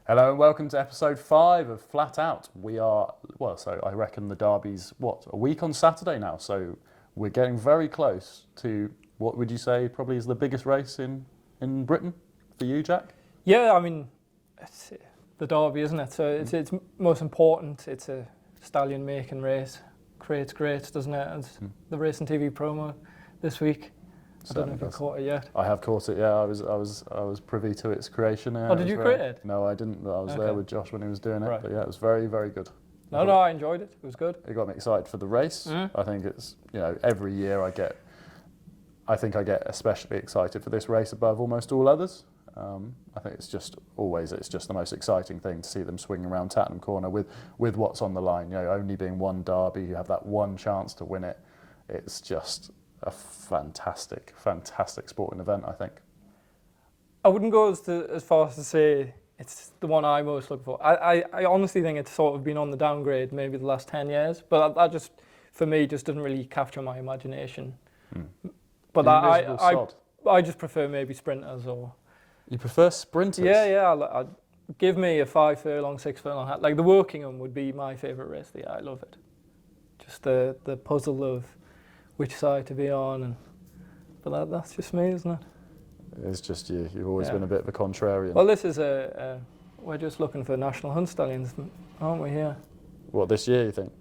Hello and welcome to episode 5 of Flat Out. We are, so I reckon the Derby's, a week on Saturday now, so we're getting very close to, what would you say, probably is the biggest race in Britain for you, Jack? Yeah, I mean, it's the Derby, isn't it? So it's most important. It's a stallion-making race. Creates greats, doesn't it? And the Racing TV promo this week. I don't know if you caught it yet. I have caught it. Yeah, I was privy to its creation. Yeah, oh, did you create it? No, I didn't. I was there with Josh when he was doing it. Right. But yeah, it was very, very good. No, I enjoyed it. It was good. It got me excited for the race. I think it's, every year I get especially excited for this race above almost all others. I think it's just the most exciting thing to see them swing around Tattenham Corner with what's on the line. Only being one Derby, you have that one chance to win it. It's just a fantastic sporting event, I think. I wouldn't go as far as to say it's the one I most look for. I honestly think it's sort of been on the downgrade maybe the last 10 years, but that just, for me, just doesn't really capture my imagination. But I just prefer maybe sprinters or... You prefer sprinters? Yeah. I'd give me a 5 furlong, 6 furlong. Like the Wokingham would be my favourite race. Yeah, I love it. Just the puzzle of which side to be on, but that's just me, isn't it? It's just you. You've always been a bit of a contrarian. Well, this is we're just looking for national hunt stallions, aren't we? Here. What, this year, you think?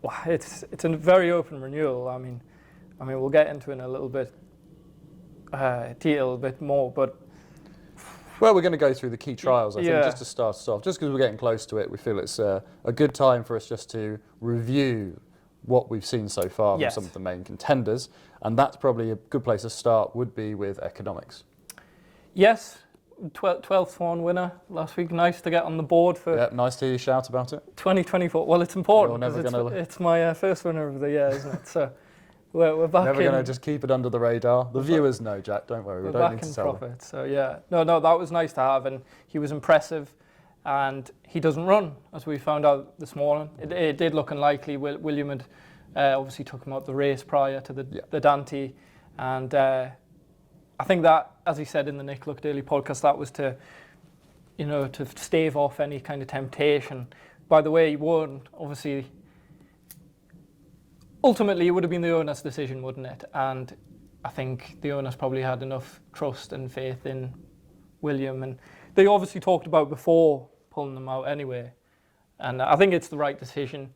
Well, it's a very open renewal. I mean, we'll get into it in a little bit detail a bit more, but. Well, we're going to go through the key trials, I think, just to start us off. Just because we're getting close to it, we feel it's a good time for us just to review what we've seen so far from some of the main contenders. And that's probably a good place to start, would be with economics. Yes, 12th one winner last week. Nice to get on the board for... Yeah, nice to hear you shout about it. 2024. Well, it's important because it's my first winner of the year, isn't it? So we're back Never going to just keep it under the radar. The viewers know, Jack, don't worry. We don't need to tell them. So yeah, no, that was nice to have, and he was impressive. And he doesn't run, as we found out this morning. It did look unlikely. William had obviously took him out the race prior to the Dante, and I think that, as he said in the Nick Luck Daily podcast, that was to stave off any kind of temptation. By the way, he won. Obviously, ultimately, it would have been the owner's decision, wouldn't it? And I think the owners probably had enough trust and faith in William, and they obviously talked about before pulling them out anyway, and I think it's the right decision.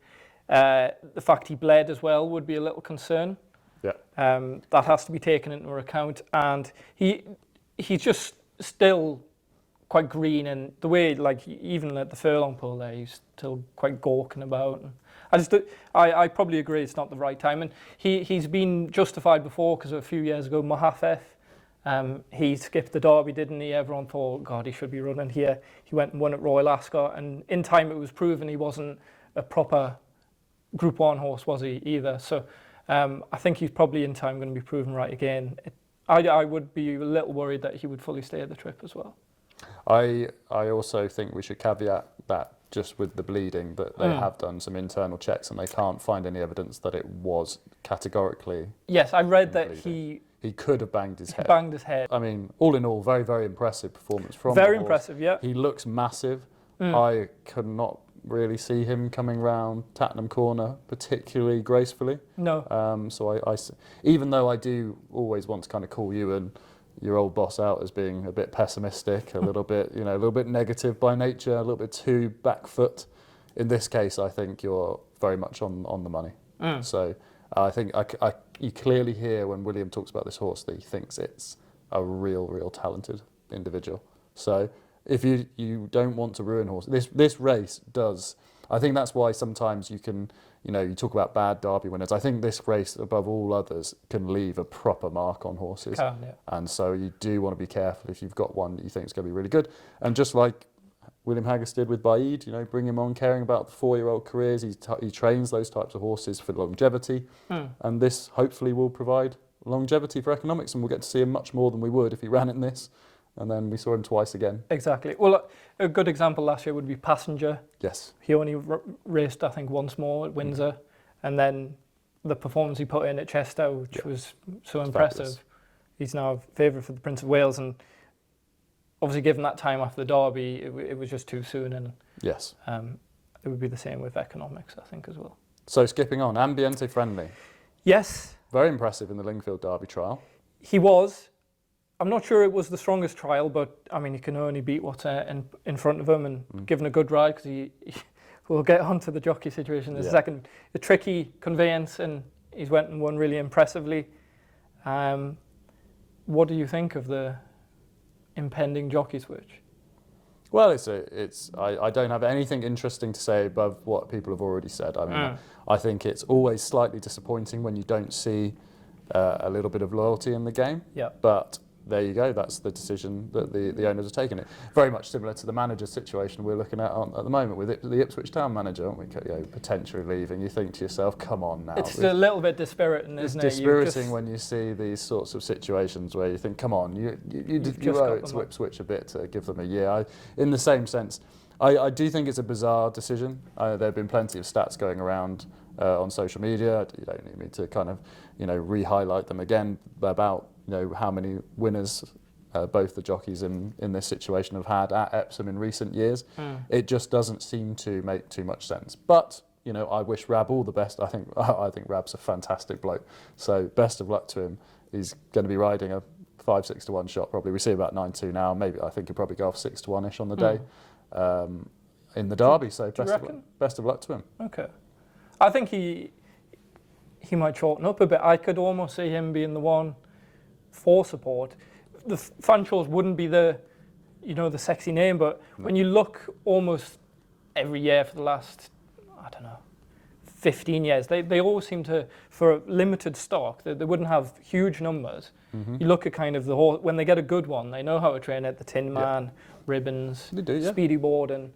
The fact he bled as well would be a little concern. Yeah. That has to be taken into account, and he's just still quite green, and the way, like, even at the furlong pull there, he's still quite gawking about. And I probably agree it's not the right time, and he's been justified before because a few years ago, Mahafeth. He skipped the Derby, didn't he? Everyone thought, God, he should be running here. He went and won at Royal Ascot, and in time it was proven he wasn't a proper Group 1 horse, was he, either? So I think he's probably in time going to be proven right again. I would be a little worried that he would fully stay at the trip as well. I also think we should caveat that just with the bleeding, that they have done some internal checks and they can't find any evidence that it was categorically. Yes, I read that bleeding. He could have banged his head. Banged his head. I mean, all in all, very, very impressive performance from Very the horse. impressive, yeah. He looks massive. I could not really see him coming round Tattenham Corner particularly gracefully. No. So I even though I do always want to kind of call you and your old boss out as being a bit pessimistic, a little bit, a little bit negative by nature, a little bit too back foot. In this case, I think you're very much on the money. So I think you clearly hear when William talks about this horse that he thinks it's a real talented individual. So if you don't want to ruin horses, this race does. I think that's why sometimes you can, you talk about bad Derby winners. I think this race, above all others, can leave a proper mark on horses. And so you do want to be careful if you've got one that you think is going to be really good. And just like William Haggas did with Baaeed, bring him on, caring about the 4-year-old careers. He trains those types of horses for longevity. And this hopefully will provide longevity for economics, and we'll get to see him much more than we would if he ran in this. And then we saw him twice again. Exactly. Well, a good example last year would be Passenger. Yes. He only raced, I think, once more at Windsor. And then the performance he put in at Chester, which was so impressive. Fabulous. He's now a favourite for the Prince of Wales. And obviously given that time after the Derby, it was just too soon, and Yes. it would be the same with Economics, I think, as well. So skipping on, Ambiente Friendly. Yes, Very impressive in the Lingfield Derby trial. he was. I'm not sure it was the strongest trial, but I mean, he can only beat what's in front of him, and given a good ride, because we'll get onto the jockey situation in a second. A tricky conveyance, and he's went and won really impressively. What do you think of the impending jockey switch? Well, I don't have anything interesting to say above what people have already said. I mean, I think it's always slightly disappointing when you don't see a little bit of loyalty in the game. Yeah. But there you go. That's the decision that the owners have taken. It very much similar to the manager situation we're looking at the moment with the Ipswich Town manager, aren't we? Potentially leaving. You think to yourself, "Come on now." It's a little bit dispiriting, isn't it? It's dispiriting when you see these sorts of situations where you think, "Come on, you owe it to Ipswich a bit to give them a year." In the same sense, I do think it's a bizarre decision. There have been plenty of stats going around on social media. You don't need me to kind of re-highlight them again about how many winners both the jockeys in this situation have had at Epsom in recent years. It just doesn't seem to make too much sense. But I wish Rab all the best. I think Rab's a fantastic bloke. So best of luck to him. He's going to be riding a 5-6 to 1 shot probably. We see about 9-2 now. Maybe I think he'll probably go off 6 to 1ish on the day in the Derby. So best of luck to him. Okay, I think he might shorten up a bit. I could almost see him being the one for support. The Fanshaws wouldn't be the sexy name, but when you look almost every year for the last, 15 years, they always seem to, for a limited stock, they wouldn't have huge numbers. You look at kind of the horse, when they get a good one, they know how to train it, the Tin Man, Ribbons, Speedy Board, and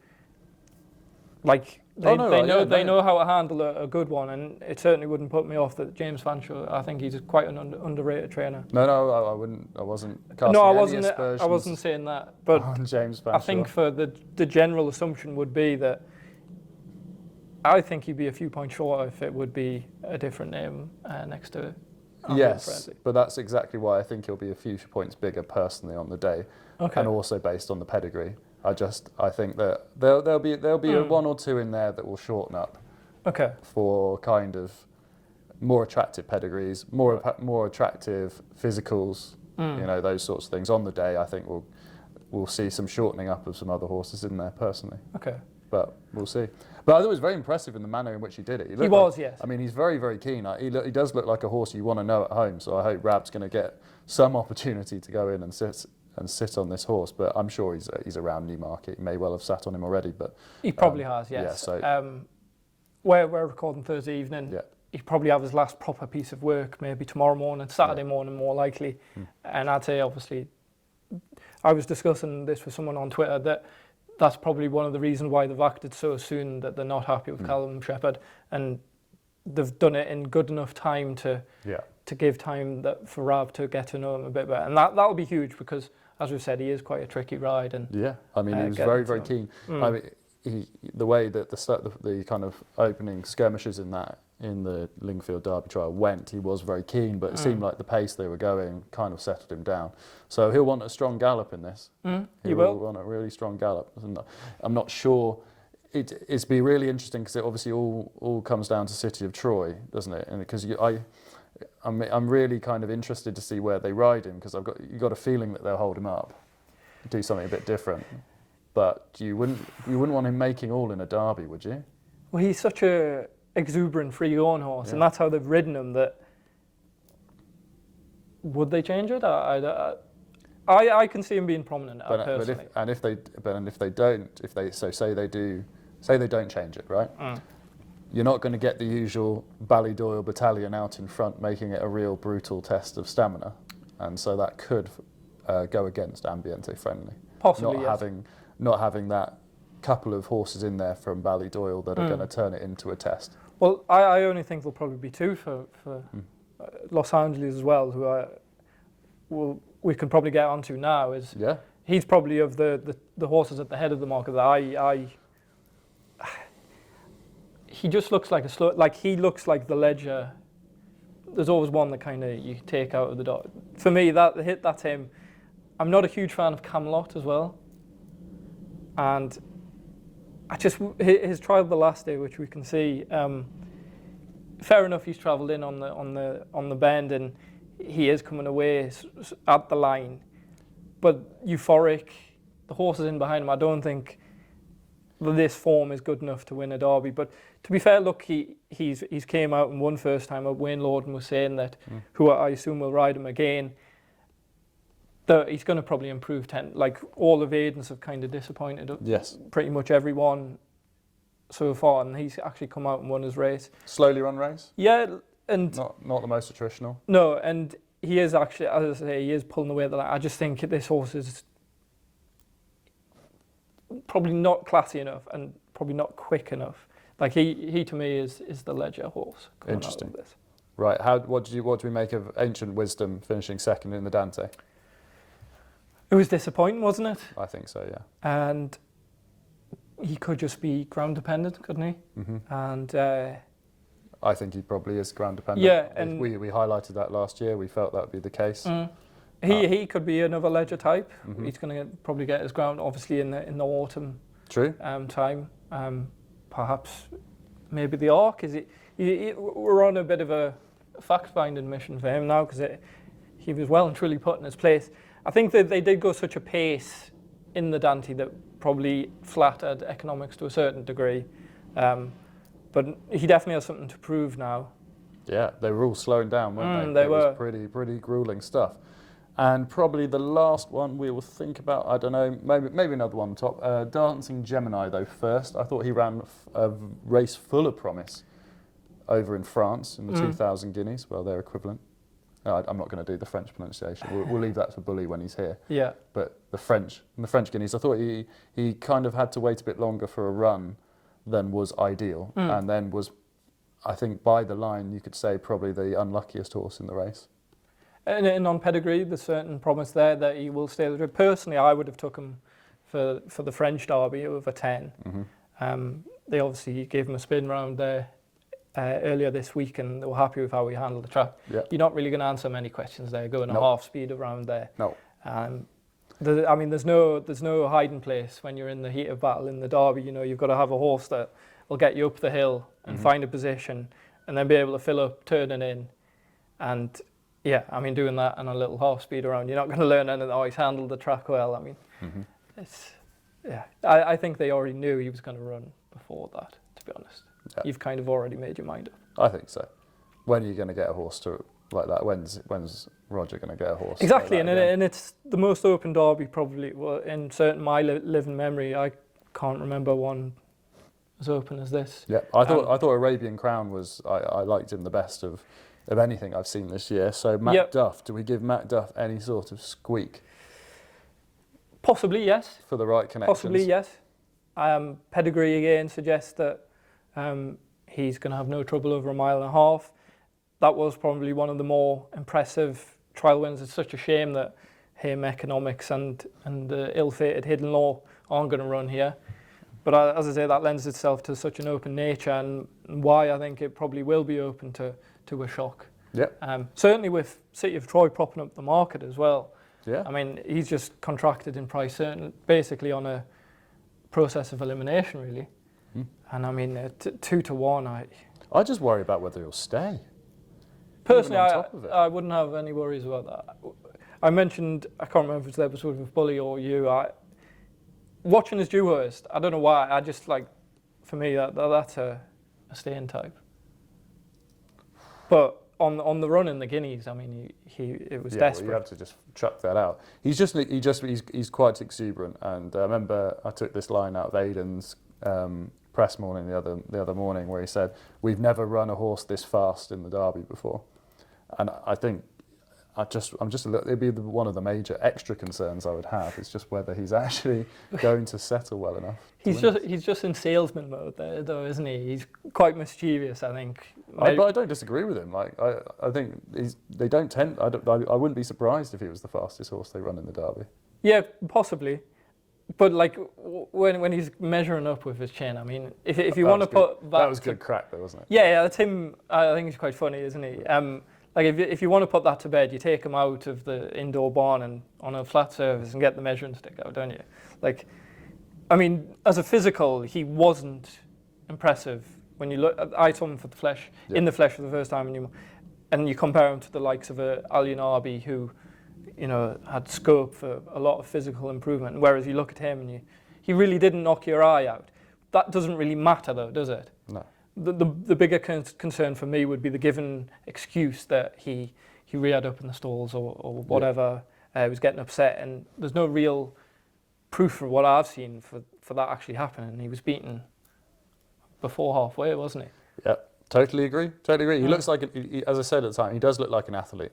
they know how to handle a good one, and it certainly wouldn't put me off that James Fanshaw. I think he's quite an underrated trainer. No, I wouldn't. I wasn't casting any aspersions. I wasn't saying that, but on James Fanshaw. I think for the general assumption would be that I think he'd be a few points short if it would be a different name next to. Yes, Friendly. but that's exactly why I think he'll be a few points bigger personally on the day, and also based on the pedigree. I think that there'll be a one or two in there that will shorten up. Okay. For kind of more attractive pedigrees, more attractive physicals, those sorts of things on the day. I think we'll see some shortening up of some other horses in there personally. Okay. But we'll see. But I thought it was very impressive in the manner in which he did it. He was, yes. I mean, he's very, very keen. He does look like a horse you want to know at home. So I hope Rab's going to get some opportunity to go in and sit on this horse. But I'm sure he's around Newmarket. He may well have sat on him already. But he probably has, yes. Yeah, so we're recording Thursday evening. Yeah. He'd probably have his last proper piece of work maybe tomorrow morning, Saturday morning more likely. And I'd say, obviously, I was discussing this with someone on Twitter that's probably one of the reasons why they've acted so soon, that they're not happy with Callum Shepherd, and they've done it in good enough time to give time for Rab to get to know him a bit better, and that'll be huge because, as we've said, he is quite a tricky ride. And yeah, I mean, he was very, very keen. I mean, the way that the kind of opening skirmishes in the Lingfield Derby trial went, he was very keen, but it seemed like the pace they were going kind of settled him down. So he'll want a strong gallop in this. He will want a really strong gallop. I'm not sure. It's be really interesting because it obviously all comes down to City of Troy, doesn't it? And because I'm really kind of interested to see where they ride him, because you got a feeling that they'll hold him up, do something a bit different. But you wouldn't want him making all in a derby, would you? Well, he's such a exuberant free-going horse, and that's how they've ridden him. That would they change it? I can see him being prominent. Personally. But if they don't, say they don't change it, right? You're not going to get the usual Ballydoyle battalion out in front, making it a real brutal test of stamina, and so that could go against Ambiente Friendly. Possibly, not having that couple of horses in there from Ballydoyle that are going to turn it into a test. Well, I only think there'll probably be two for Los Angeles as well, who we can probably get onto now. He's probably of the horses at the head of the market that he just looks like he looks like the Ledger. There's always one that kind of you take out of the dot. For me, that's him. I'm not a huge fan of Camelot as well. And his trial the last day, which we can see, fair enough, he's travelled in on the bend and he is coming away at the line. But euphoric, the horse is in behind him. I don't think this form is good enough to win a Derby. But to be fair, look, he's came out and won first time up. Wayne Lorden was saying that, who I assume will ride him again, that he's going to probably improve 10. Like all of Aiden's have kind of disappointed. Yes. Pretty much everyone so far, and he's actually come out and won his race. Slowly run race? Yeah, and not the most attritional. No, and he is actually, as I say, he is pulling away the line. I just think this horse is probably not classy enough and probably not quick enough. Like he to me is the Ledger horse. Interesting. Out of this. Right. What do we make of Ancient Wisdom finishing second in the Dante? It was disappointing, wasn't it? I think so, yeah. And he could just be ground dependent, couldn't he? Mm-hmm. And I think he probably is ground dependent. Yeah, and we highlighted that last year. We felt that would be the case. He could be another Ledger type. Mm-hmm. He's going to probably get his ground, obviously in the autumn. True. Time. Perhaps maybe the Arc. We're on a bit of a fact-finding mission for him now because he was well and truly put in his place. I think that they did go such a pace in the Dante that probably flattered economics to a certain degree. But he definitely has something to prove now. Yeah, they were all slowing down, weren't they? They were. Was pretty grueling stuff. And probably the last one we will think about, I don't know, maybe another one top. Dancing Gemini, though, first. I thought he ran a race full of promise over in France in the 2,000 guineas, well, their equivalent. I'm not going to do the French pronunciation. We'll leave that for Bully when he's here. Yeah. But the French guineas, I thought he kind of had to wait a bit longer for a run than was ideal, and then was, I think, by the line, you could say probably the unluckiest horse in the race. And on pedigree, there's certain promise there that he will stay. Personally, I would have took him for the French Derby over 10. Mm-hmm. They obviously gave him a spin round there earlier this week, and they were happy with how he handled the track. Yep. You're not really going to answer many questions there, going a half speed around there. No. There's no hiding place when you're in the heat of battle in the Derby. You know, you've got to have a horse that will get you up the hill and find a position, and then be able to fill up, turning in, and yeah, I mean, doing that on a little half speed around, you're not going to learn anything. Oh, he's handled the track well. I mean, I think they already knew he was going to run before that, to be honest. Yeah. You've kind of already made your mind up. I think so. When are you going to get a horse like that? When's Roger going to get a horse? Exactly, like and it's the most open Derby probably. Well, in certain my living memory, I can't remember one as open as this. Yeah, I thought Arabian Crown was. I liked him the best of anything I've seen this year. So Matt Duff, do we give Matt Duff any sort of squeak? Possibly, yes. For the right connections? Possibly, yes. Pedigree again suggests that he's going to have no trouble over 1.5 miles. That was probably one of the more impressive trial wins. It's such a shame that him, Economics and the ill-fated Hidden Law aren't going to run here. But as I say, that lends itself to such an open nature, and why I think it probably will be open to a shock. Yeah. Certainly with City of Troy propping up the market as well. Yeah. I mean, he's just contracted in price, basically on a process of elimination, really. And I mean, 2 to 1. I just worry about whether he'll stay. Personally, I wouldn't have any worries about that. I mentioned, I can't remember if it's the episode with Bully or you. Watching his Dewhurst, I don't know why. I just like, for me, that's a staying type. But on the run in the Guineas, I mean, it was desperate. Well, you have to just chuck that out. He's quite exuberant, and I remember I took this line out of Aiden's press morning the other morning where he said, "We've never run a horse this fast in the Derby before," and I think it'd be one of the major extra concerns I would have is just whether he's actually going to settle well enough. He's just in salesman mode there, though, isn't he? He's quite mischievous, I think. But I don't disagree with him. Like I think they don't tend. I wouldn't be surprised if he was the fastest horse they run in the Derby. Yeah, possibly. But like when he's measuring up with his chin, I mean, if you want to put that was good crack though, wasn't it? Yeah, that's him. I think he's quite funny, isn't he? like if you want to put that to bed, you take him out of the indoor barn and on a flat surface and get the measuring stick out, don't you? Like, I mean, as a physical, he wasn't impressive. When you look, I saw him for the flesh, in the flesh for the first time, and you compare him to the likes of Alian Arby, who, you know, had scope for a lot of physical improvement. Whereas you look at him and he really didn't knock your eye out. That doesn't really matter, though, does it? No. The bigger concern for me would be the given excuse that he reared up in the stalls or whatever, was getting upset, and there's no real proof for what I've seen for that actually happening. He was beaten before halfway, wasn't he? Yeah, totally agree. He looks like, as I said at the time, he does look like an athlete.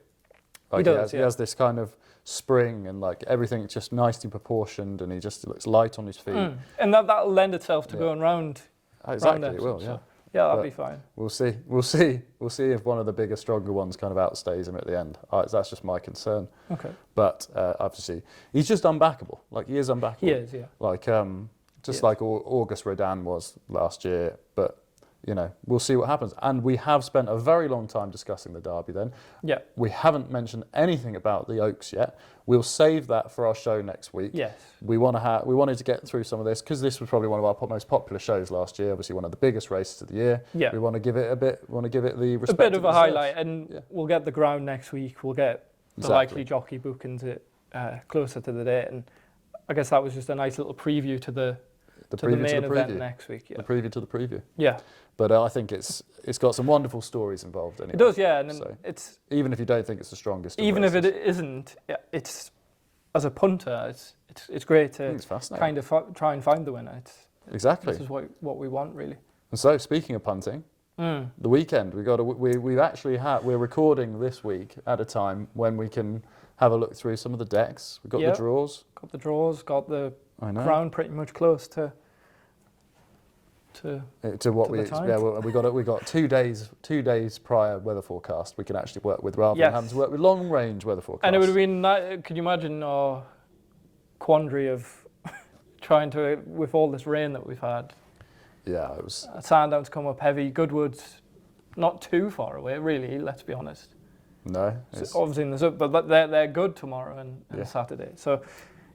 Like he has this kind of spring and like everything just nicely proportioned, and he just looks light on his feet. And that'll lend itself to going round. Exactly, it will, so, yeah, that'll be fine. We'll see if one of the bigger, stronger ones kind of outstays him at the end. That's just my concern. Okay. But obviously, he's just unbackable. Like, he is unbackable. He is, yeah. Like, like August Rodin was last year. But, you know, we'll see what happens. And we have spent a very long time discussing the Derby then. Yeah. We haven't mentioned anything about the Oaks yet. We'll save that for our show next week. Yes. We wanted to get through some of this because this was probably one of our most popular shows last year. Obviously, one of the biggest races of the year. Yeah. We want to give it the respect. A bit of a highlight, and we'll get the ground next week. We'll get the likely jockey bookings closer to the date, and I guess that was just a nice little preview to the main event next week. Yeah. The preview to the preview. Yeah. But I think it's got some wonderful stories involved anyway. It does, yeah. And so it's even if you don't think it's the strongest. Even if it isn't, it's as a punter, it's great to kind of try and find the winner. Exactly. This is what we want, really. And so, speaking of punting, the weekend we're recording this week at a time when we can have a look through some of the decks. We've got the draws. Got the ground pretty much close to what we got 2 days prior weather forecast we can actually work with rather than having to work with long range weather forecasts. And it would have been, could you imagine our quandary of trying to, with all this rain that we've had. Yeah, it was. Sandown's come up heavy. Goodwood's not too far away, really. Let's be honest. No, so obviously, but they're good tomorrow and Saturday. So,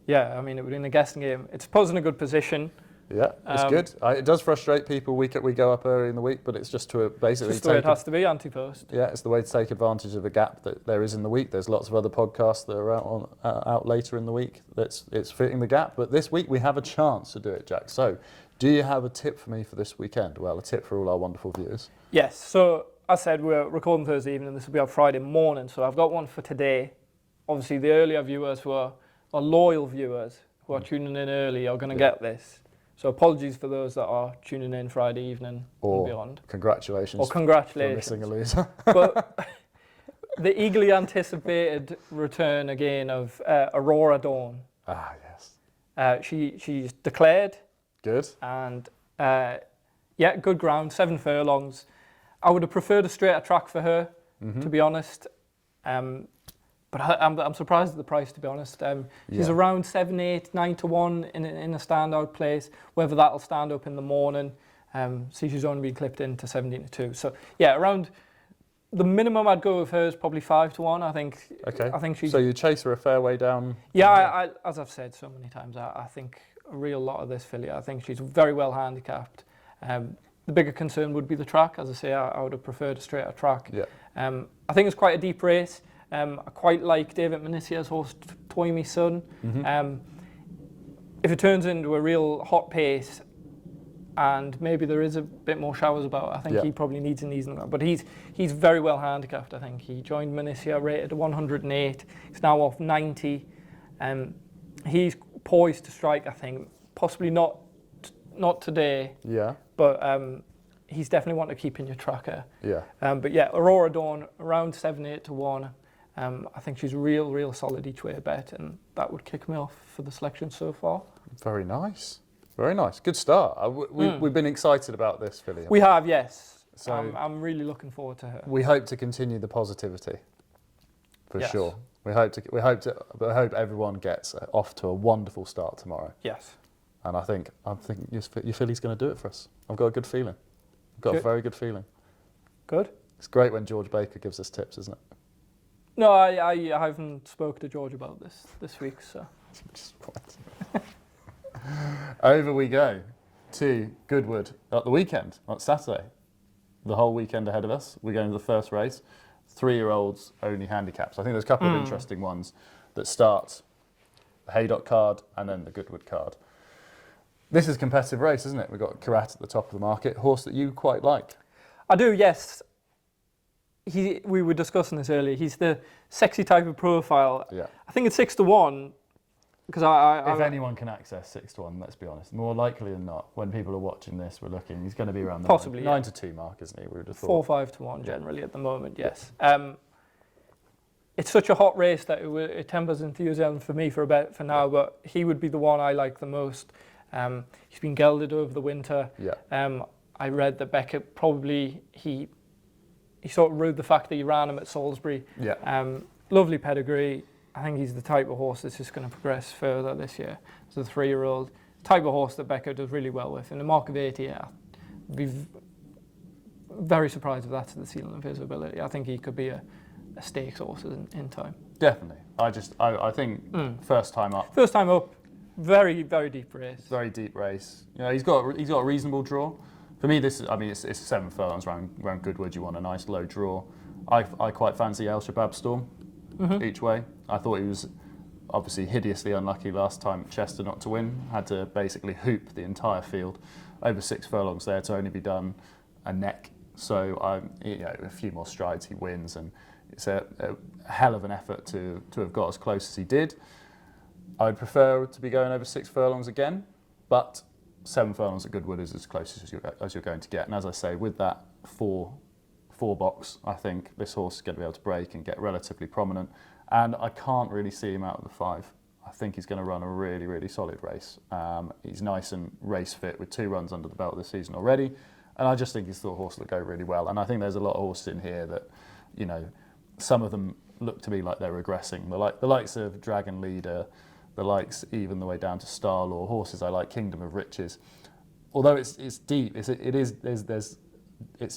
yeah, I mean, it would be in a guessing game. It's put us in a good position. Yeah, it's good. It does frustrate people. We go up early in the week, but it's just to basically just the way it has to be, antepost. Yeah, it's the way to take advantage of a gap that there is in the week. There's lots of other podcasts that are out later in the week. It's fitting the gap. But this week we have a chance to do it, Jack. So, do you have a tip for me for this weekend? Well, a tip for all our wonderful viewers. Yes. So, as I said, we're recording Thursday evening. This will be out Friday morning. So, I've got one for today. Obviously, the earlier viewers who are loyal viewers who are tuning in early are going to get this. So apologies for those that are tuning in Friday evening and beyond. Congratulations. For missing a loser. But the eagerly anticipated return again of Aurora Dawn. Ah, yes. She's declared. Good. And good ground, 7 furlongs. I would have preferred a straighter track for her, to be honest. But I'm surprised at the price, to be honest. She's around 7, 8, 9 to 1 in a standout place. Whether that'll stand up in the morning. See, she's only been clipped into 17 to 2. So yeah, around the minimum I'd go with her is probably 5 to 1. I think. Okay. I think she's. So you chase her a fair way down. Yeah, I as I've said so many times, I think a real lot of this filly. I think she's very well handicapped. The bigger concern would be the track. As I say, I would have preferred a straighter track. Yeah. I think it's quite a deep race. I quite like David Manicia's horse, Toy Me Son. If it turns into a real hot pace, and maybe there is a bit more showers about, I think he probably needs an easing. But he's very well handicapped. I think he joined Manicia rated 108. He's now off 90. He's poised to strike. I think possibly not today. Yeah. But he's definitely one to keep in your tracker. Yeah. But yeah, Aurora Dawn around 7, 8 to 1. I think she's real solid each way bet, and that would kick me off for the selection so far. Very nice. Very nice. Good start. We've been excited about this, filly. We have, yes. So I'm really looking forward to her. We hope to continue the positivity, for sure. I hope everyone gets off to a wonderful start tomorrow. Yes. And I think your filly's going to do it for us. I've got a good feeling. A very good feeling. Good. It's great when George Baker gives us tips, isn't it? No, I haven't spoke to George about this week, so. Over we go to Goodwood at the weekend, on Saturday. The whole weekend ahead of us. We're going to the first race. 3-year-olds only handicaps. I think there's a couple of interesting ones that start the Haydock card and then the Goodwood card. This is a competitive race, isn't it? We've got Karat at the top of the market, horse that you quite like. I do, yes. We were discussing this earlier. He's the sexy type of profile. Yeah. I think it's 6-1 because if anyone can access 6-1, let's be honest, more likely than not, when people are watching this, we're looking, he's going to be around the possibly 9-2 mark, isn't he? We would have thought 4-5-1 generally at the moment. Yes. It's such a hot race that it tempers enthusiasm for me for now. But he would be the one I like the most. He's been gelded over the winter. Yeah. I read that Beckett probably he sort of ruled the fact that he ran him at Salisbury. Yeah. Lovely pedigree. I think he's the type of horse that's just going to progress further this year. As a 3-year-old, type of horse that Beckett does really well with. In the mark of 80, I'd be very surprised if that's the ceiling of his ability. I think he could be a stakes horse in time. Definitely. I think first time up. First time up, very, very deep race. Very deep race. You know, he's got a reasonable draw. For me, it's 7 furlongs around Goodwood. You want a nice low draw. I quite fancy El Shabab Storm each way. I thought he was obviously hideously unlucky last time at Chester not to win. Had to basically hoop the entire field. Over 6 furlongs there to only be done a neck. So a few more strides he wins, and it's a hell of an effort to have got as close as he did. I would prefer to be going over 6 furlongs again, but 7 furlongs at Goodwood is as close as you're going to get. And as I say, with that four box, I think this horse is going to be able to break and get relatively prominent. And I can't really see him out of the 5. I think he's going to run a really, really solid race. He's nice and race fit with 2 runs under the belt this season already. And I just think he's the horse that go really well. And I think there's a lot of horses in here that, you know, some of them look to me like they're regressing. The likes of Dragon Leader, the likes even the way down to Starlaw, horses I like, Kingdom of Riches. Although it's deep, it's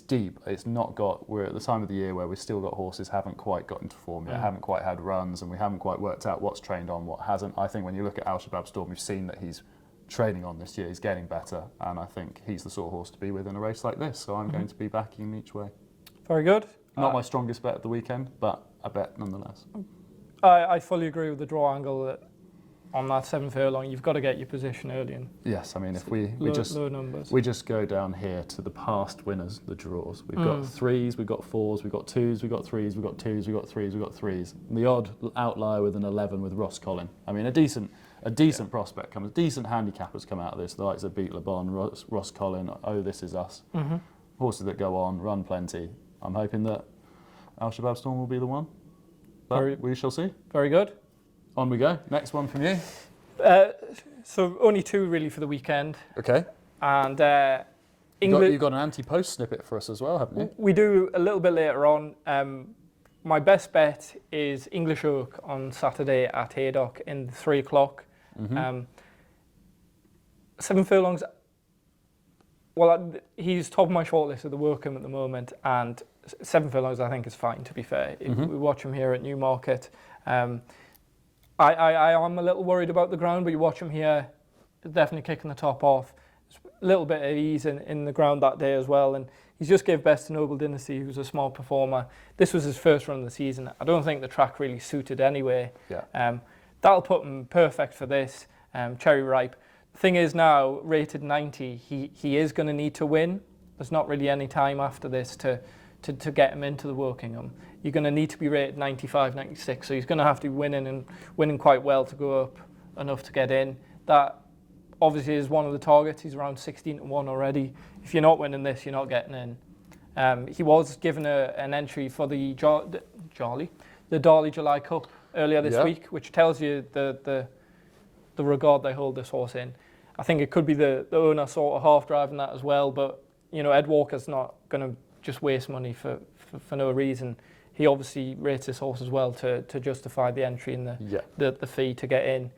deep. It's not got. We're at the time of the year where we've still got horses haven't quite got into form yet, haven't quite had runs, and we haven't quite worked out what's trained on, what hasn't. I think when you look at Al Shabab Storm, we've seen that he's training on this year. He's getting better, and I think he's the sort of horse to be with in a race like this. So I'm going to be backing him each way. Very good. Not my strongest bet of the weekend, but a bet nonetheless. I fully agree with the draw angle that on that 7 furlong, you've got to get your position early. And yes, I mean, if low numbers. we just go down here to the past winners, the draws. We've got 3s, we've got 4s, we've got 2s, we've got 3s, we've got 2s, we've got 3s, we've got 3s. And the odd outlier with an 11 with Ross Collin. I mean, a decent prospect comes, decent handicappers come out of this. The likes of Beat Le Bon, Ross Collin, Oh This Is Us. Horses that go on, run plenty. I'm hoping that Al Shabab Storm will be the one. But we shall see. Very good. On we go. Next one from you. So only 2 really for the weekend. Okay. And you've got an anti-post snippet for us as well, haven't you? We do a little bit later on. My best bet is English Oak on Saturday at Haydock in 3 o'clock. 7 furlongs. Well, he's top of my shortlist of the Workham at the moment, and 7 furlongs I think is fine, to be fair. We watch him here at Newmarket. I am a little worried about the ground, but you watch him here, definitely kicking the top off. A little bit of ease in the ground that day as well, and he's just gave best to Noble Dynasty, who's a small performer. This was his first run of the season. I don't think the track really suited anyway. Yeah. That'll put him perfect for this, cherry ripe. The thing is now, rated 90, he is going to need to win. There's not really any time after this to get him into the Wokingham. You're going to need to be rated 95, 96, so he's going to have to be winning quite well to go up enough to get in. That obviously is one of the targets. He's around 16-1 already. If you're not winning this, you're not getting in. He was given an entry for the Darley July Cup earlier this week, which tells you the regard they hold this horse in. I think it could be the owner sort of half driving that as well, but you know, Ed Walker's not going to just waste money for no reason. He obviously rates this horse as well to justify the entry and the fee to get in.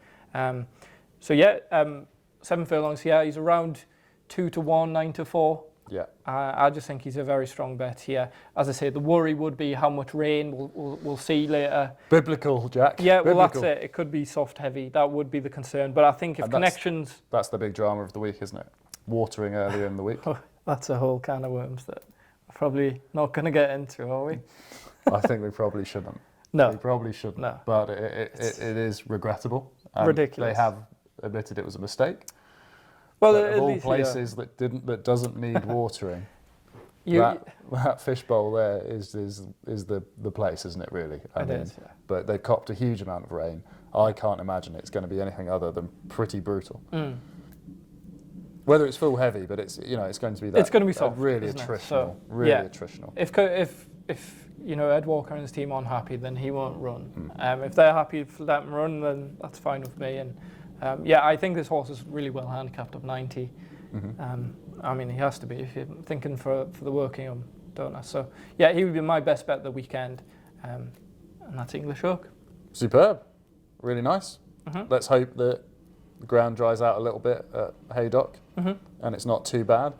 7 furlongs, he's around 2-1, 9-4. Yeah. I just think he's a very strong bet here. As I say, the worry would be how much rain we'll see later. Biblical, Jack. Yeah, well, Biblical. that's it. It could be soft heavy. That would be the concern. But I think if connections... That's the big drama of the week, isn't it? Watering earlier in the week. That's a whole can of worms that we're probably not going to get into, are we? I think we probably shouldn't. No. We probably shouldn't. No. But it is regrettable. Ridiculous. They have admitted it was a mistake. Well, But at of all least, places that doesn't need watering, that fishbowl there is the place, isn't it? Really, I mean, is, yeah. But they copped a huge amount of rain. I can't imagine it's going to be anything other than pretty brutal. Whether it's full heavy, but it's going to be that. It's going to be soft, really attritional. Really attritional. If Ed Walker and his team aren't happy, then he won't run. If they're happy to let him run, then that's fine with me. And I think this horse is really well handicapped up 90. I mean, he has to be if you're thinking for the working don't I? So yeah, he would be my best bet of the weekend, and that's English Oak. Superb, really nice. Let's hope that the ground dries out a little bit at Haydock, and it's not too bad,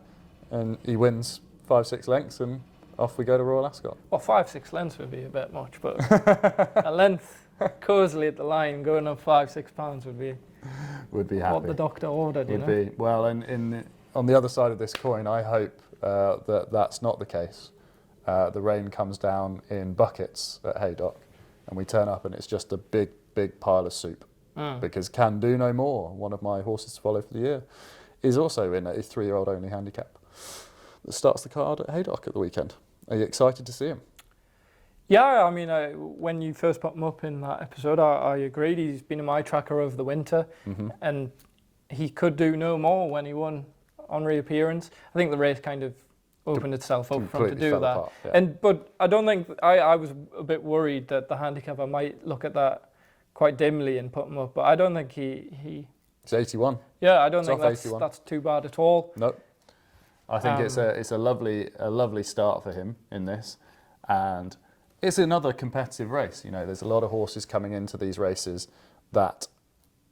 and he wins 5-6 lengths, and off we go to Royal Ascot. Well, 5-6 lengths would be a bit much, but a length cosily at the line going up 5-6 pounds would be happy. What the doctor ordered, would be. Well, and on the other side of this coin, I hope that's not the case. The rain comes down in buckets at Haydock, and we turn up and it's just a big pile of soup. Because Can Do No More, one of my horses to follow for the year, is also in a 3-year-old only handicap that starts the card at Haydock at the weekend. Are you excited to see him? Yeah, I mean, when you first put him up in that episode, I agreed. He's been in my tracker over the winter, and he could do no more when he won on reappearance. I think the race kind of opened itself up for him to do that. Apart, yeah. But I don't think, I was a bit worried that the handicapper might look at that quite dimly and put him up, but I don't think he It's 81. Yeah, I don't think that's too bad at all. No. I think it's a lovely start for him in this, and it's another competitive race. There's a lot of horses coming into these races that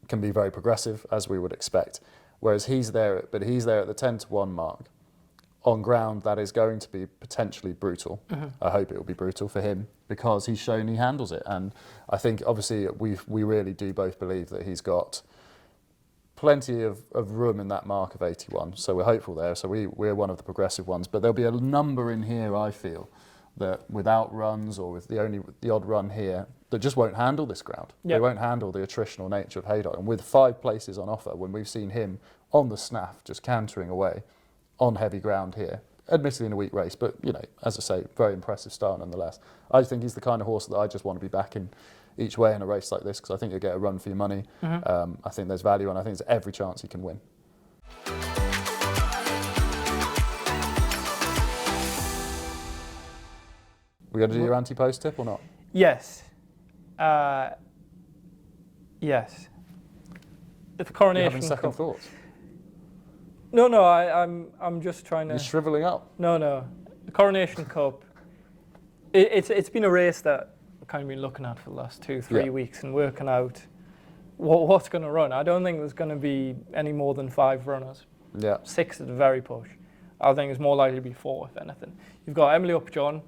can be very progressive, as we would expect. Whereas he's there at the 10-1 mark on ground that is going to be potentially brutal. I hope it will be brutal for him because he's shown he handles it, and I think obviously we really do both believe that he's got plenty of room in that mark of 81, so we're hopeful there. So we're one of the progressive ones, but there'll be a number in here, I feel, that without runs or with the odd run here, that just won't handle this ground. They won't handle the attritional nature of Haydock. And with 5 places on offer, when we've seen him on the snaff, just cantering away on heavy ground here, admittedly in a weak race, but as I say, very impressive start nonetheless. I think he's the kind of horse that I just want to be backing each way in a race like this, because I think you'll get a run for your money. I think there's value, and I think there's every chance he can win. We got to do your anti-post tip or not? Yes. Yes. The Coronation You're having second Cup. thoughts? No, I'm just trying to... You're shrivelling up? No. The Coronation Cup, it's been a race that I've kind of been looking at for the last 2-3 weeks and working out what's going to run. I don't think there's going to be any more than 5 runners. 6 at the very push. I think it's more likely to be 4, if anything. You've got Emily Upjohn.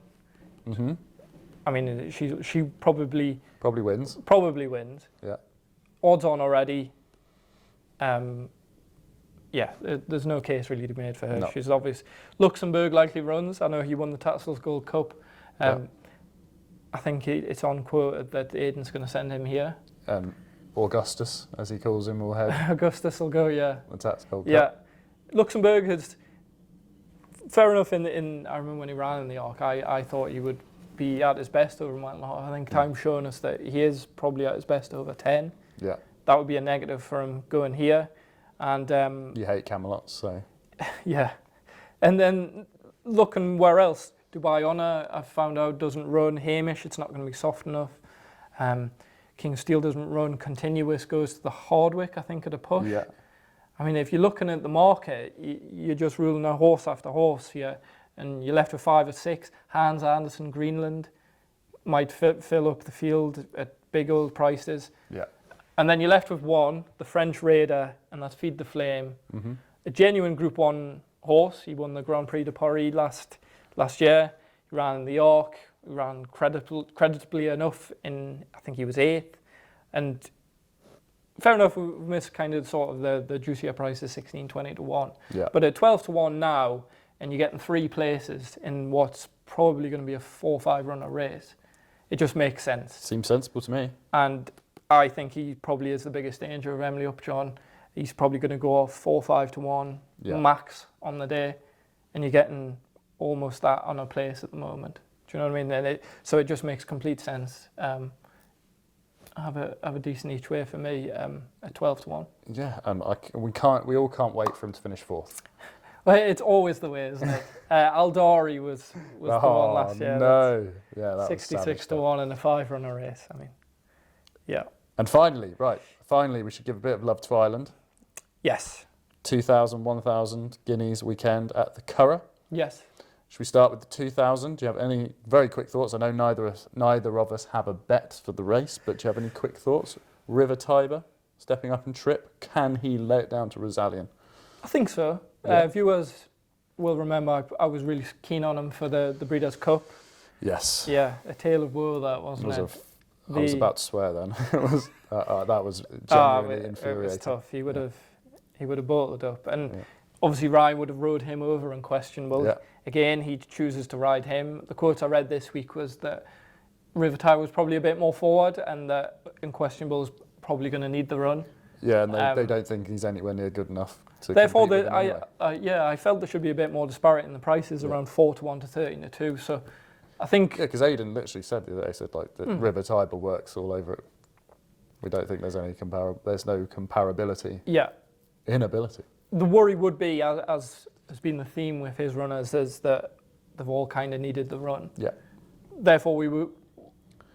I mean, she probably wins. Yeah. Odds on already. There's no case really to be made for her. No. She's obvious. Luxembourg likely runs. I know he won the Tatsel's Gold Cup. I think it's on quoted that Aidan's going to send him here. Augustus, as he calls him, will head. Augustus will go, yeah. The Tatsel's Gold Cup. Yeah. Luxembourg has, fair enough, I remember when he ran in the Arc, I thought he would be at his best over Mile and a Half. I think time's shown us that he is probably at his best over 10. Yeah. That would be a negative for him going here. And you hate Camelot, so. Yeah. And then looking where else, Dubai Honour, I've found out, doesn't run. Hamish, it's not going to be soft enough. King Steel doesn't run. Continuous goes to the Hardwick, I think, at a push. Yeah. I mean, if you're looking at the market, you're just ruling out horse after horse here, and you're left with 5 or 6. Hans Andersen, Greenland, might fill up the field at big old prices. Yeah. And then you're left with 1, the French Raider, and that's Feed the Flame. A genuine Group 1 horse. He won the Grand Prix de Paris last year. He ran in the York. He ran creditably enough in, I think he was 8th. And fair enough, we missed kind of sort of the juicier prices, 16, 20 to 1. Yeah. But at 12 to 1 now, and you're getting 3 places in what's probably going to be a 4-5 runner race, it just makes sense. Seems sensible to me. And I think he probably is the biggest danger of Emily Upjohn. He's probably going to go off 4-5 to 1 max on the day, and you're getting almost that on a place at the moment. Do you know what I mean? So it just makes complete sense. Have a decent each way for me at 12 to 1. Yeah, we all can't wait for him to finish 4th. Well, it's always the way, isn't it? Aldari was the one last year. No, yeah, that 66 to 1 in a 5-runner race. I mean, yeah. And finally, we should give a bit of love to Ireland. Yes. 2,000, 1,000 guineas weekend at the Curragh. Yes. Should we start with the 2,000? Do you have any very quick thoughts? I know neither of us have a bet for the race, but do you have any quick thoughts? River Tiber stepping up in trip. Can he lay it down to Rosalian? I think so. Yeah. Viewers will remember I was really keen on him for the Breeders' Cup. Yes. Yeah, a tale of woe that wasn't it? I was about to swear then. That was genuinely infuriating. It was tough. He would have bottled it up, and obviously Ryan would have rode him over in Questionable. Yeah. Again, he chooses to ride him. The quote I read this week was that River Tiber was probably a bit more forward, and that in Questionable is probably going to need the run. Yeah, and they don't think he's anywhere near good enough to therefore, compete with him anyway. I felt there should be a bit more disparity in the prices, around 4 to 1 to 13 to 2. So I think... Yeah, because Aidan literally said the other day, that River Tiber works all over it. We don't think there's any there's no comparability. Yeah. Inability. The worry would be, as has been the theme with his runners, is that they've all kind of needed the run. Yeah. Therefore,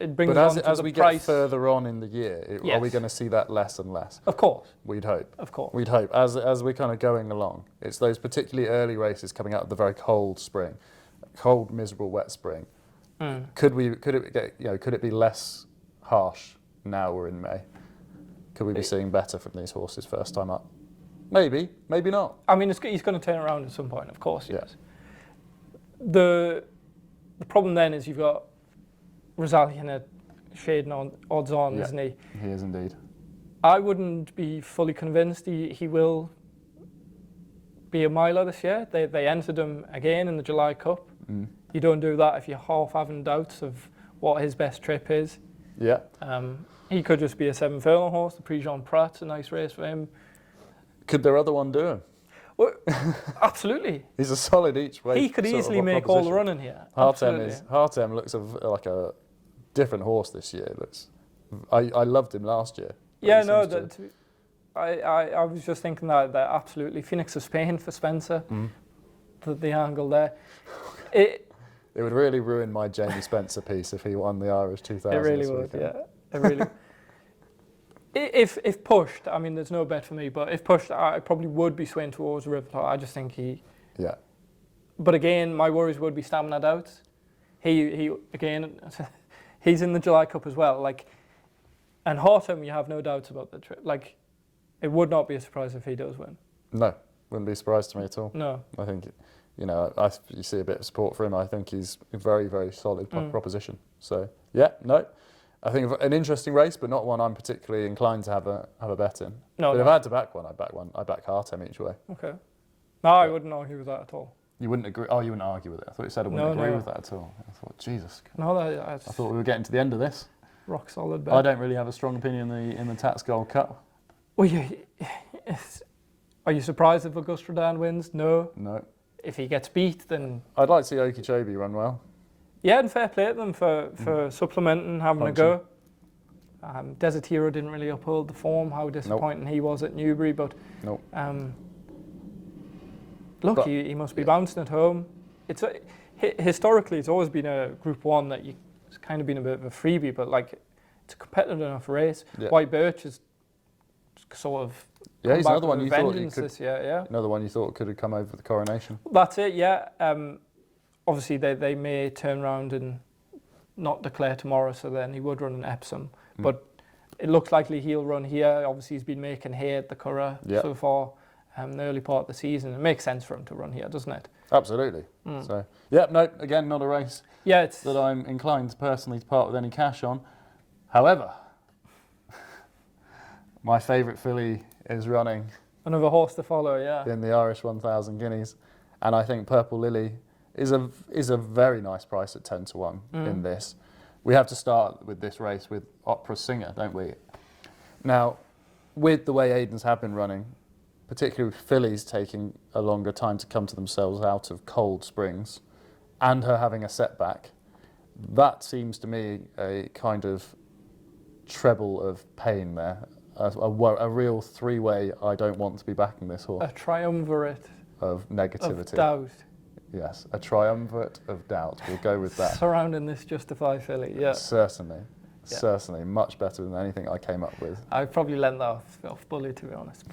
it brings us on to as the we price. get further on in the year, are we going to see that less and less? Of course. We'd hope. Of course. We'd hope. As we're kind of going along, it's those particularly early races coming out of the very cold spring, cold, miserable, wet spring. Could it be less harsh now we're in May? Could we be seeing better from these horses first time up? Maybe, maybe not. I mean, he's going to turn around at some point, of course. Yes. The problem then is you've got Rosalian at shade odds on, isn't he? He is indeed. I wouldn't be fully convinced he will be a miler this year. They entered him again in the July Cup. You don't do that if you're half having doubts of what his best trip is. Yeah. He could just be a 7-furlong horse. The Prix Jean Prat's a nice race for him. Could their other one do him? Well, absolutely. He's a solid each way. He could easily make all the running here. Hartem looks like a different horse this year. I loved him last year. Yeah, no, I was just thinking that absolutely Phoenix of Spain for Spencer. The angle there. It would really ruin my Jamie Spencer piece if he won the Irish 2000. It really would, yeah. It really. If pushed, I mean, there's no bet for me, but if pushed, I probably would be swaying towards River. I just think he. Yeah. But again, my worries would be stamina doubts. He again, he's in the July Cup as well. And Hartem, you have no doubts about the trip. It would not be a surprise if he does win. No, wouldn't be surprised to me at all. No. I think, you see a bit of support for him. I think he's a very, very solid proposition. So, yeah, no. I think an interesting race, but not one I'm particularly inclined to have a bet in. But if I had to back one, I'd back Hartem each way. Okay. No, I wouldn't argue with that at all. You wouldn't agree? Oh, you wouldn't argue with it. I thought you said I wouldn't agree with that at all. I thought, Jesus. No, I thought we were getting to the end of this. Rock solid bet. I don't really have a strong opinion in the Tats Gold Cup. Well, are you surprised if Augusta Dan wins? No. No. If he gets beat, then... I'd like to see Okeechobee run well. Yeah, and fair play to them for supplementing, having a go. Desert Hero didn't really uphold the form, how disappointing he was at Newbury, but look, he must be bouncing at home. Historically, it's always been a Group 1 that it's kind of been a bit of a freebie, but it's a competitive enough race. Yeah. White Birch is sort of he's another one you thought this year, yeah. Another one you thought could have come over the Coronation. That's it, yeah. Obviously, they may turn around and not declare tomorrow, so then he would run an EPSOM. But it looks likely he'll run here. Obviously, he's been making hay at the Curragh so far. the early part of the season. It makes sense for him to run here, doesn't it? Absolutely. So, yeah, no, again, not a race that I'm inclined personally to part with any cash on. However, my favourite filly is running. Another horse to follow, yeah. In the Irish 1,000 guineas. And I think Purple Lily is a very nice price at 10 to 1 in this. We have to start with this race with Opera Singer, don't we? Now, with the way Aidan's have been running, particularly with fillies taking a longer time to come to themselves out of cold springs, and her having a setback, that seems to me a kind of treble of pain there. A real three-way, I don't want to be backing this horse. A triumvirate of negativity. Of doubt. Yes, a triumvirate of doubt. We'll go with that. Surrounding this Justify filly, yeah. Certainly. Yeah. Certainly. Much better than anything I came up with. I'd probably lend that off Bully, to be honest.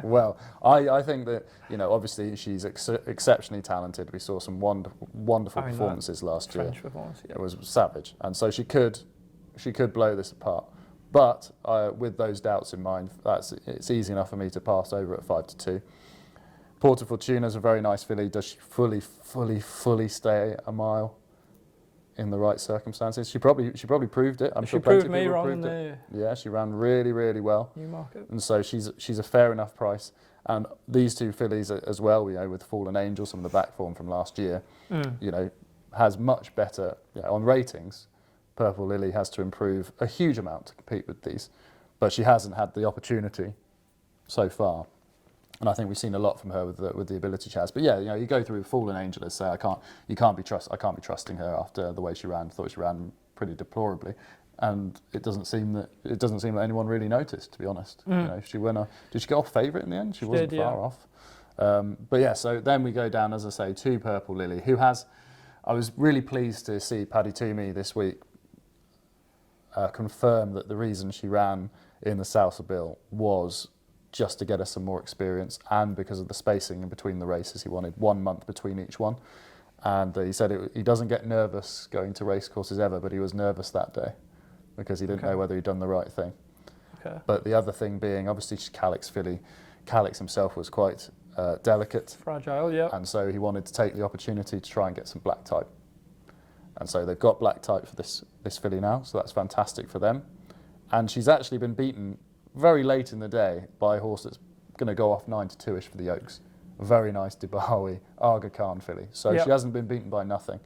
Well, I think that, obviously she's exceptionally talented. We saw some wonderful performances last year. French performance, yeah. It was savage. And so she could blow this apart. But with those doubts in mind, it's easy enough for me to pass over at 5 to 2. Porta Fortuna's a very nice filly. Does she fully stay a mile in the right circumstances? She probably proved it. I'm sure plenty of people proved it. Yeah, she ran really, really well. Newmarket. And so she's a fair enough price. And these two fillies as well, with Fallen Angel, some of the back form from last year, has much better on ratings. Purple Lily has to improve a huge amount to compete with these, but she hasn't had the opportunity so far. And I think we've seen a lot from her with the ability she has. But yeah, you go through Fallen Angel and say I can't be trusting her after the way she ran. I thought she ran pretty deplorably, and it doesn't seem that anyone really noticed, to be honest. Did she get off favourite in the end? She wasn't far off. But yeah, so then we go down, as I say, to Purple Lily, who has. I was really pleased to see Paddy Toomey this week confirm that the reason she ran in the Salsabil was just to get us some more experience, and because of the spacing in between the races. He wanted 1 month between each one, and he said he doesn't get nervous going to race courses ever, but he was nervous that day because he didn't know whether he'd done the right thing. Okay. But the other thing being, obviously, she's Calix filly. Calix himself was quite delicate, fragile, yeah, and so he wanted to take the opportunity to try and get some black type. And so they've got black type for this filly now, so that's fantastic for them. And she's actually been beaten very late in the day by a horse that's going to go off 9 to 2-ish for the Oaks. A very nice Dibawi Aga Khan filly. So she hasn't been beaten by nothing.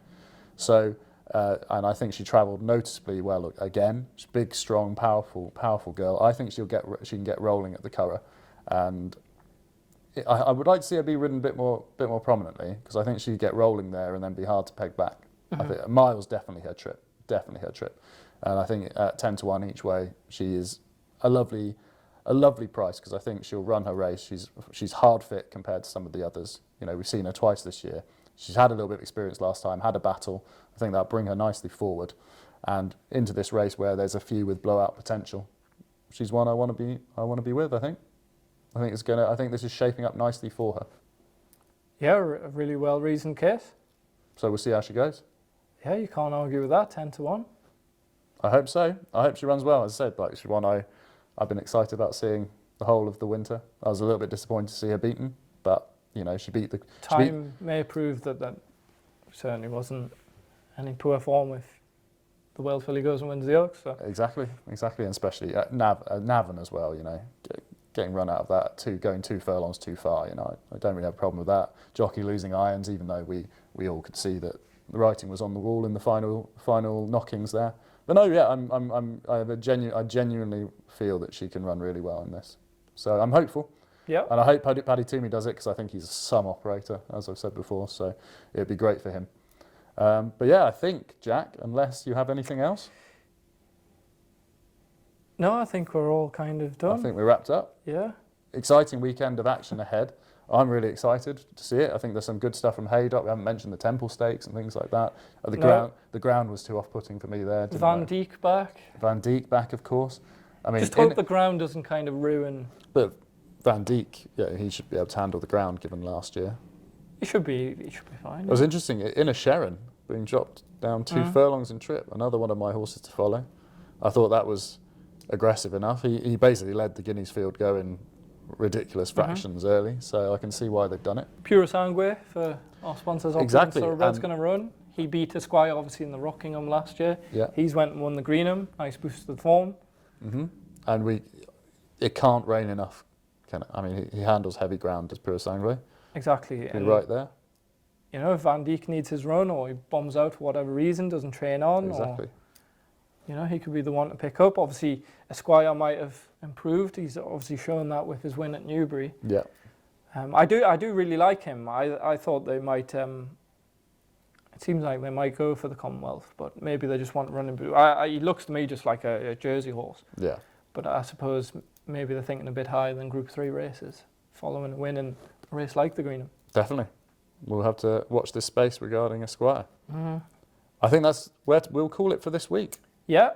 So, and I think she travelled noticeably well again. She's a big, strong, powerful girl. I think she can get rolling at the Curragh. And I would like to see her be ridden a bit more prominently, because I think she'd get rolling there and then be hard to peg back. I think a mile's definitely her trip. And I think at 10 to 1 each way, she is a lovely price, because I think she'll run her race. She's hard fit compared to some of the others. We've seen her twice this year. She's had a little bit of experience last time, had a battle. I think that'll bring her nicely forward and into this race where there's a few with blowout potential. She's one I want to be with. I think this is shaping up nicely for her. Yeah, a really well reasoned case. So we'll see how she goes. Yeah, you can't argue with that. 10 to 1. I hope so. I hope she runs well. As I said, she's one I've been excited about seeing the whole of the winter. I was a little bit disappointed to see her beaten, but she beat the time may prove that certainly wasn't any poor form if the World filly goes and wins the Oaks. So. Exactly, and especially at Navan as well. Getting run out of that going 2 furlongs too far. I don't really have a problem with that. Jockey losing irons, even though we all could see that the writing was on the wall in the final knockings there. But no, yeah, I genuinely feel that she can run really well in this. So I'm hopeful. Yeah. And I hope Paddy Toomey does it, because I think he's a some operator, as I've said before. So it'd be great for him. But yeah, I think, Jack, unless you have anything else. No, I think we're all kind of done. I think we're wrapped up. Yeah. Exciting weekend of action ahead. I'm really excited to see it. I think there's some good stuff from Haydock. We haven't mentioned the Temple Stakes and things like that. The ground was too off-putting for me there. Van Dijk back. Van Dijk back, of course. I mean, just hope the ground doesn't kind of ruin. But Van Dijk, he should be able to handle the ground given last year. He should be fine. It was interesting. In a Sharon being dropped down 2 furlongs in trip. Another one of my horses to follow. I thought that was aggressive enough. He basically led the Guineas field going ridiculous fractions early, so I can see why they've done it. Pure Sangue for our sponsors. Exactly. Thoroughbred's going to run. He beat Esquire obviously in the Rockingham last year. Yeah. He's went and won the Greenham. Nice boost to the form. And it can't rain enough. Can it? I mean, he handles heavy ground as Pure Sangue. Exactly. You're right there. You know, if Van Dijk needs his run, or he bombs out for whatever reason, doesn't train on, Exactly. or, you know, he could be the one to pick up. Obviously, Esquire might have improved. He's obviously shown that with his win at Newbury. Yeah. I do really like him. I thought they might. It seems like they might go for the Commonwealth, but maybe they just want to run him. He looks to me just like a Jersey horse. Yeah. But I suppose maybe they're thinking a bit higher than Group 3 races, following a win in a race like the Greenham. Definitely. We'll have to watch this space regarding Esquire. I think that's where we'll call it for this week. Yeah.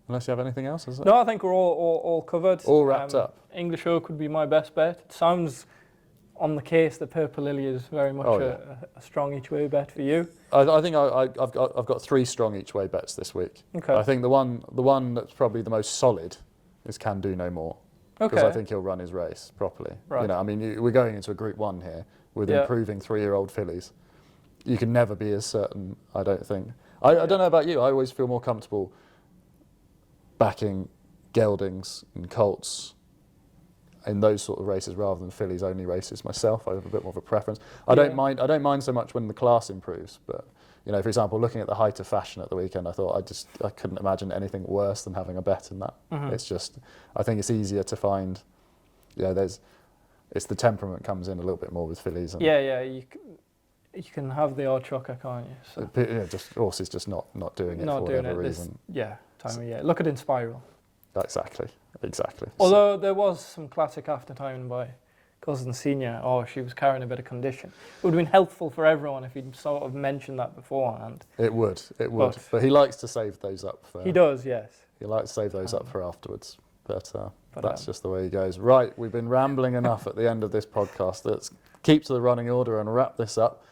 Unless you have anything else, is it? No, I think we're all covered. All wrapped up. English Oak would be my best bet. It sounds on the case that Purple Lily is very much a strong each way bet for you. I think I've got 3 strong each way bets this week. Okay. I think the one that's probably the most solid is Can Do No More. Okay. Because I think he'll run his race properly. Right. You know, I mean, we're going into a Group 1 here with improving 3-year-old fillies. You can never be as certain, I don't think. I don't know about you. I always feel more comfortable backing geldings and colts in those sort of races rather than fillies only races myself. I have a bit more of a preference. I don't mind so much when the class improves, but you know, for example, looking at the height of fashion at the weekend, I thought I couldn't imagine anything worse than having a bet in that. It's just, I think it's easier to find, it's the temperament comes in a little bit more with fillies. And you can have the odd chocker, can't you? So. just horses just not doing it for whatever reason. Time of year. Look at Inspiral. Exactly. Although there was some classic after timing by Cousin Senior, she was carrying a bit of condition. It would have been helpful for everyone if he'd sort of mentioned that beforehand. It would. But he likes to save those up for... He does, yes. He likes to save those up for afterwards. But that's just the way he goes. Right, we've been rambling enough at the end of this podcast. Let's keep to the running order and wrap this up.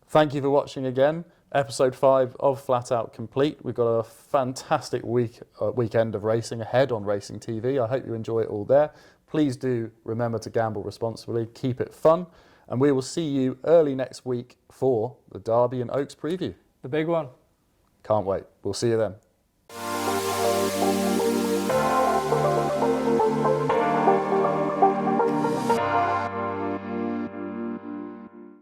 Thank you for watching again. Episode 5 of Flat Out complete. We've got a fantastic weekend of racing ahead on Racing TV. I hope you enjoy it all there. Please do remember to gamble responsibly, keep it fun, and we will see you early next week for the Derby and Oaks preview. The big one. Can't wait. We'll see you then.